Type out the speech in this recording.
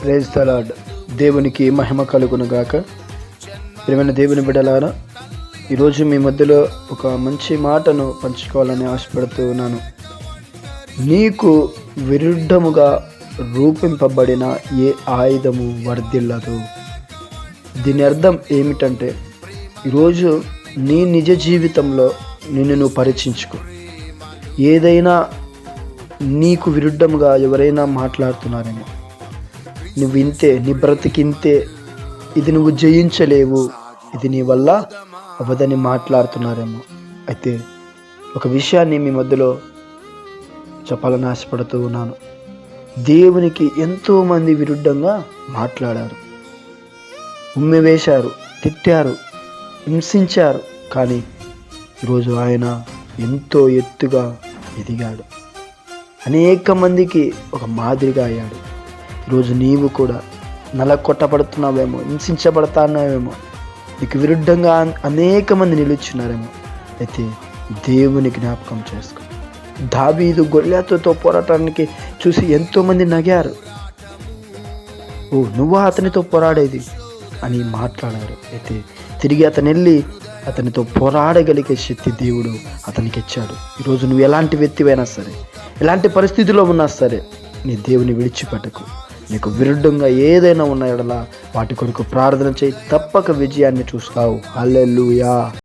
Praise the lord. దేవునికి మహిమ కలుగును గాక. ప్రియమైన దేవుని బిడ్డలారా, ఈరోజు మీ మధ్యలో ఒక మంచి మాటను పంచుకోవాలని ఆశపడుతూ ఉన్నాను. నీకు విరుద్ధముగా రూపింపబడిన ఏ ఆయుధము వర్ధిల్లదు. దీని అర్థం ఏమిటంటే, ఈరోజు నీ నిజ జీవితంలో నిన్ను నువ్వు పరీక్షించుకో. ఏదైనా నీకు విరుద్ధముగా ఎవరైనా మాట్లాడుతున్నారేమో, నువ్వు ఇంతే, నీ బ్రతికింతే, ఇది నువ్వు జయించలేవు, ఇది నీ వల్ల అవ్వదని మాట్లాడుతున్నారేమో. అయితే ఒక విషయాన్ని మీ మధ్యలో చెప్పాలని ఆశపడుతూ ఉన్నాను. దేవునికి ఎంతోమంది విరుద్ధంగా మాట్లాడారు, ఉమ్మి వేశారు, తిట్టారు, హింసించారు. కానీ ఈరోజు ఆయన ఎంతో ఎత్తుగా ఎదిగాడు, అనేక మందికి ఒక మాదిరిగా అయ్యాడు. ఈరోజు నీవు కూడా నలకొట్టబడుతున్నావేమో, హింసించబడుతున్నావేమో, నీకు విరుద్ధంగా అనేక మంది నిలుచున్నారేమో. అయితే దేవుని జ్ఞాపకం చేసుకో. దావీదు గొల్యాతుతో పోరాటానికి చూసి ఎంతోమంది నగారు. ఓ, నువ్వా అతనితో పోరాడేది అని మాట్లాడారు. అయితే తిరిగి అతను వెళ్ళి అతనితో పోరాడగలిగే శక్తి దేవుడు అతనికి ఇచ్చాడు. ఈరోజు నువ్వు ఎలాంటి వ్యక్తివైనా సరే, ఎలాంటి పరిస్థితిలో ఉన్నా సరే, నీ దేవుని విడిచిపెట్టకు. నీకు విరుద్ధంగా ఏదైనా ఉన్న ఎడల వాటి కొరకు ప్రార్థన చేయి, తప్పక విజయాన్ని చూస్తావు. హల్లెలూయా.